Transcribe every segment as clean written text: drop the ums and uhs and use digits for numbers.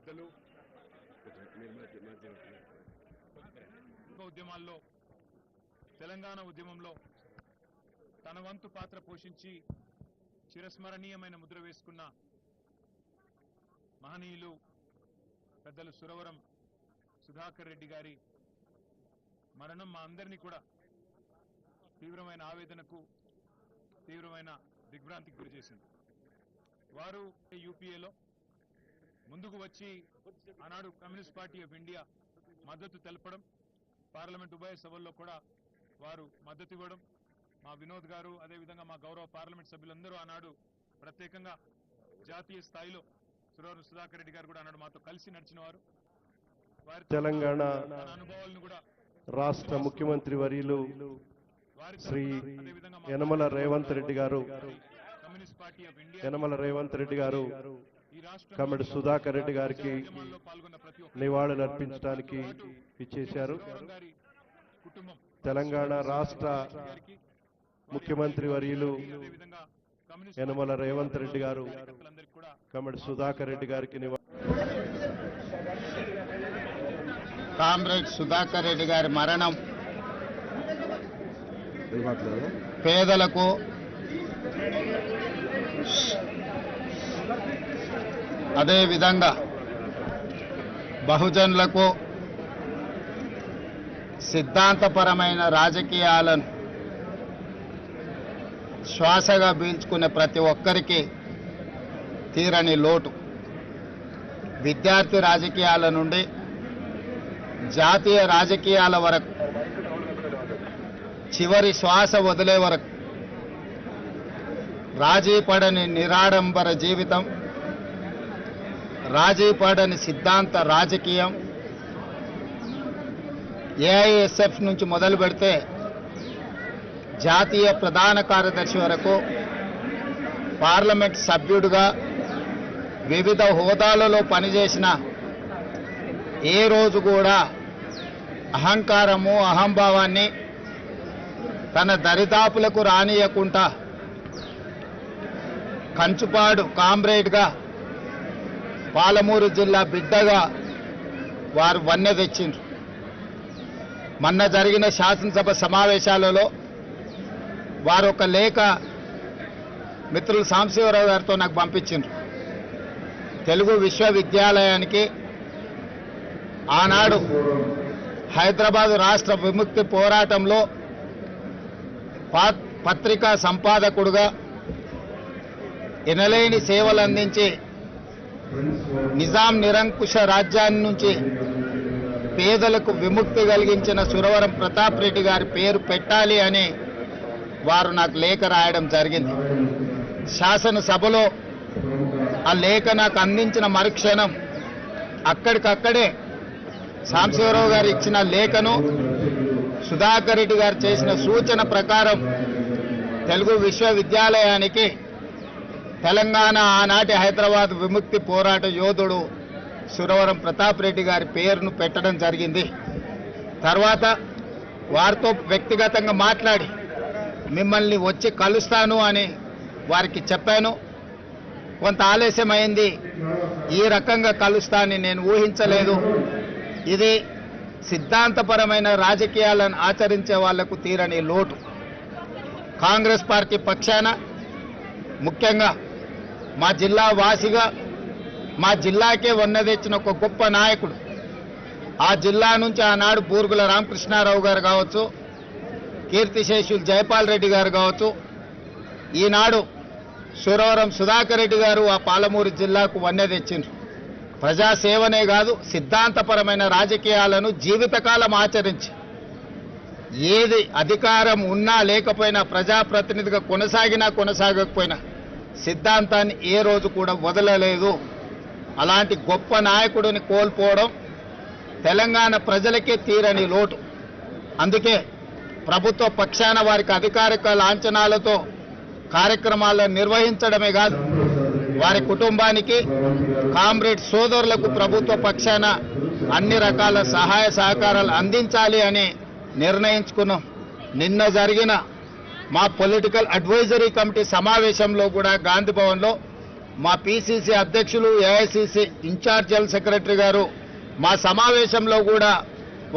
పెద్దలు ఉద్యమాల్లో తెలంగాణ ఉద్యమంలో తన వంతు పాత్ర పోషించి చిరస్మరణీయమైన ముద్ర వేసుకున్న మహనీయులు పెద్దలు సురవరం సుధాకర్ రెడ్డి గారి మరణం మా అందరినీ కూడా తీవ్రమైన ఆవేదనకు తీవ్రమైన దిగ్భ్రాంతికి గురిచేసింది. వారు యూపీఏలో ముందుకు వచ్చి ఆనాడు కమ్యూనిస్ట్ పార్టీ ఆఫ్ ఇండియా మద్దతు తెలపడం, పార్లమెంట్ ఉభయ సభల్లో కూడా వారు మద్దతు ఇవ్వడం, మా వినోద్ గారు అదేవిధంగా మా గౌరవ పార్లమెంట్ సభ్యులందరూ ఆనాడు ప్రత్యేకంగా జాతీయ స్థాయిలో సురవరం సుధాకర్ రెడ్డి గారు కూడా ఆనాడు మాతో కలిసి నడిచిన వారు. వారి తెలంగాణ అనుభవాలను కూడా రాష్ట్ర ముఖ్యమంత్రి వర్యులు శ్రీ యనమల రేవంత్ రెడ్డి గారు communist party of India Yanamala Revanth Reddy గారు ఈ రాష్ట్రం కమిడి సుధాకర్ రెడ్డి గారికి పాల్గొన్న ప్రతి ఒక్క నివాళులు అర్పించడానికి ఇచ్చేశారు. గారి కుటుంబం తెలంగాణ రాష్ట్ర ముఖ్యమంత్రి వర్యులు అదేవిధంగా కమ్యూనిస్ట్ యనమల రేవంత్ రెడ్డి గారు కార్యకర్తలందరికీ కూడా కమిడి సుధాకర్ రెడ్డి గారికి కామ్రేడ్ సుధాకర్ రెడ్డి గారి మరణం పేదలకు అదేవిధంగా బహుజనులకు సిద్ధాంతపరమైన రాజకీయాలను శ్వాసగా పీల్చుకునే ప్రతి ఒక్కరికి తీరని లోటు. విద్యార్థి రాజకీయాల నుండి జాతీయ రాజకీయాల వరకు చివరి శ్వాస వదిలే వరకు రాజీ పడని నిరాడంబర జీవితం, రాజీ పడని సిద్ధాంత రాజకీయం, ఏఐఎస్ఎఫ్ నుంచి మొదలు పెడితే జాతీయ ప్రధాన కార్యదర్శి వరకు పార్లమెంట్ సభ్యుడిగా వివిధ హోదాలలో పనిచేసిన ఏ రోజు కూడా అహంకారము అహంభావాన్ని తన దరిదాపులకు రానియకుండా కంచుపాడు కామ్రేడ్గా పాలమూరు జిల్లా బిడ్డగా వారు వన్నె తెచ్చిండ్రు. మొన్న జరిగిన శాసనసభ సమావేశాలలో వారు ఒక లేఖ మిత్రులు సాంబశివరావు గారితో నాకు పంపించిండ్రు. తెలుగు విశ్వవిద్యాలయానికి ఆనాడు హైదరాబాద్ రాష్ట్ర విముక్తి పోరాటంలో పత్రికా సంపాదకుడుగా ఎనలేని సేవలు అందించి నిజాం నిరంకుశ రాజ్యాన్ని నుంచి పేదలకు విముక్తి కలిగించిన సురవరం ప్రతాప్ రెడ్డి గారి పేరు పెట్టాలి అని వారు నాకు లేఖ రాయడం జరిగింది. శాసనసభలో ఆ లేఖ నాకు అందించిన మరుక్షణం అక్కడికక్కడే సాంబశివరావు గారు ఇచ్చిన లేఖను సుధాకర్ రెడ్డి గారు చేసిన సూచన ప్రకారం తెలుగు విశ్వవిద్యాలయానికి తెలంగాణ ఆనాటి హైదరాబాద్ విముక్తి పోరాట యోధుడు సురవరం ప్రతాప్ రెడ్డి గారి పేరును పెట్టడం జరిగింది. తర్వాత వారితో వ్యక్తిగతంగా మాట్లాడి మిమ్మల్ని వచ్చి కలుస్తాను అని వారికి చెప్పాను. కొంత ఆలస్యమైంది. ఈ రకంగా కలుస్తానని నేను ఊహించలేదు. ఇది సిద్ధాంతపరమైన రాజకీయాలను ఆచరించే వాళ్లకు తీరని లోటు. కాంగ్రెస్ పార్టీ పక్షాన ముఖ్యంగా మా జిల్లా వాసిగా మా జిల్లాకే వన్నె తెచ్చిన ఒక గొప్ప నాయకుడు, ఆ జిల్లా నుంచి ఆనాడు బూరుగుల రామకృష్ణారావు గారు కావచ్చు, కీర్తిశేషులు జయపాల్ రెడ్డి గారు కావచ్చు, ఈనాడు సురవరం సుధాకర్ రెడ్డి గారు ఆ పాలమూరు జిల్లాకు వన్నె తెచ్చిండ్రు. ప్రజాసేవనే కాదు, సిద్ధాంతపరమైన రాజకీయాలను జీవితకాలం ఆచరించి ఏది అధికారం ఉన్నా లేకపోయినా ప్రజాప్రతినిధిగా కొనసాగినా కొనసాగకపోయినా సిద్ధాంతాన్ని ఏ రోజు కూడా వదలలేదు. అలాంటి గొప్ప నాయకుడిని కోల్పోవడం తెలంగాణ ప్రజలకే తీరని లోటు. అందుకే ప్రభుత్వ పక్షాన వారికి అధికారిక లాంఛనాలతో కార్యక్రమాలను నిర్వహించడమే కాదు, వారి కుటుంబానికి కామ్రేడ్ సోదరులకు ప్రభుత్వ పక్షాన అన్ని రకాల సహాయ సహకారాలు అందించాలి అని నిర్ణయించుకున్నాం. నిన్న జరిగిన మా పొలిటికల్ అడ్వైజరీ కమిటీ సమావేశంలో కూడా గాంధీ భవన్లో మా పిసిసి అధ్యక్షులు, ఏఐసిసి ఇన్ఛార్జ్ జనరల్ సెక్రటరీ గారు మా సమావేశంలో కూడా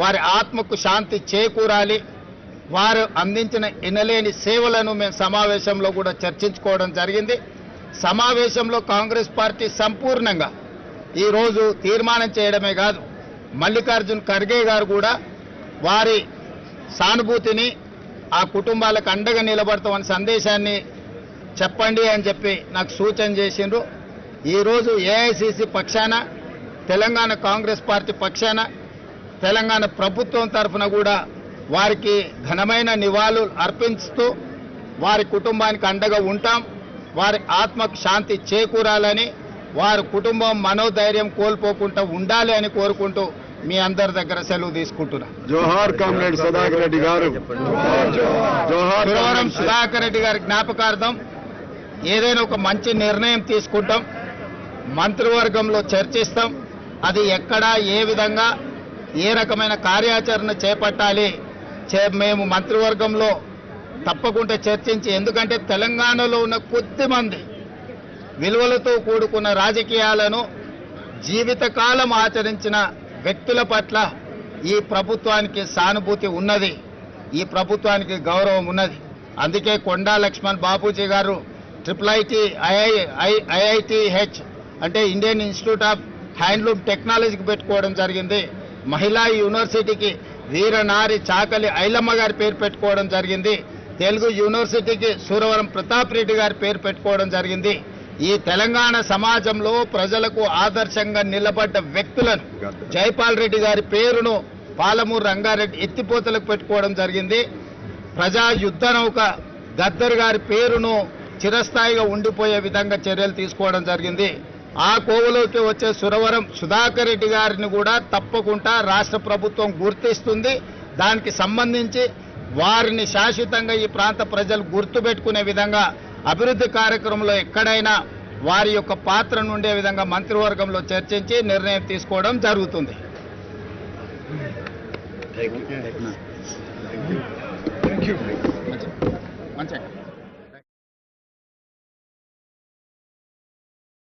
వారి ఆత్మకు శాంతి చేకూరాలి, వారు అందించిన ఎనలేని సేవలను మేము సమావేశంలో కూడా చర్చించుకోవడం జరిగింది. సమావేశంలో కాంగ్రెస్ పార్టీ సంపూర్ణంగా ఈరోజు తీర్మానం చేయడమే కాదు, మల్లికార్జున్ ఖర్గే గారు కూడా వారి సానుభూతిని ఆ కుటుంబాలకు అండగా నిలబడతామని సందేశాన్ని చెప్పండి అని చెప్పి నాకు సూచన చేసిండ్రు. ఈరోజు ఏఐసిసి పక్షాన, తెలంగాణ కాంగ్రెస్ పార్టీ పక్షాన, తెలంగాణ ప్రభుత్వం తరఫున కూడా వారికి ఘనమైన నివాళులు అర్పిస్తూ వారి కుటుంబానికి అండగా ఉంటాం. వారి ఆత్మకు శాంతి చేకూరాలని, వారి కుటుంబం మనోధైర్యం కోల్పోకుండా ఉండాలి అని కోరుకుంటూ మీ అందరి దగ్గర సెలవు తీసుకుంటున్నా. జోహార్ కామ్రేడ్ సుధాకర్ రెడ్డి గారు. జోహార్ సురవరం సుధాకర్ రెడ్డి గారి జ్ఞాపకార్థం ఏదైనా ఒక మంచి నిర్ణయం తీసుకుంటాం, మంత్రివర్గంలో చర్చిస్తాం. అది ఎక్కడ, ఏ విధంగా, ఏ రకమైన కార్యాచరణ చేపట్టాలి మేము మంత్రివర్గంలో తప్పకుండా చర్చించి, ఎందుకంటే తెలంగాణలో ఉన్న కొద్దిమంది విలువలతో కూడుకున్న రాజకీయాలను జీవితకాలం ఆచరించిన వ్యక్తుల పట్ల ఈ ప్రభుత్వానికి సానుభూతి ఉన్నది, ఈ ప్రభుత్వానికి గౌరవం ఉన్నది. అందుకే కొండా లక్ష్మణ్ బాపూజీ గారు IITH అంటే ఇండియన్ ఇన్స్టిట్యూట్ ఆఫ్ హ్యాండ్లూమ్ టెక్నాలజీకి పెట్టుకోవడం జరిగింది. మహిళా యూనివర్సిటీకి వీరనారి చాకలి ఐలమ్మ గారి పేరు పెట్టుకోవడం జరిగింది. తెలుగు యూనివర్సిటీకి సూరవరం ప్రతాప్ రెడ్డి గారి పేరు పెట్టుకోవడం జరిగింది. ఈ తెలంగాణ సమాజంలో ప్రజలకు ఆదర్శంగా నిలబడ్డ వ్యక్తులను జైపాల్ రెడ్డి గారి పేరును పాలమూరు రంగారెడ్డి ఎత్తిపోతలకు పెట్టుకోవడం జరిగింది. ప్రజా యుద్ధ నౌక గద్దర్ గారి పేరును చిరస్థాయిగా ఉండిపోయే విధంగా చర్యలు తీసుకోవడం జరిగింది. ఆ కోవలోకి వచ్చే సురవరం సుధాకర్ రెడ్డి గారిని కూడా తప్పకుండా రాష్ట్ర ప్రభుత్వం గుర్తిస్తుంది. దానికి సంబంధించి వారిని శాశ్వతంగా ఈ ప్రాంత ప్రజలు గుర్తుపెట్టుకునే విధంగా అభివృద్ధి కార్యక్రమంలో ఎక్కడైనా వారి యొక్క పాత్రను ఉండే విధంగా మంత్రివర్గంలో చర్చించి నిర్ణయం తీసుకోవడం జరుగుతుంది. మంచిగా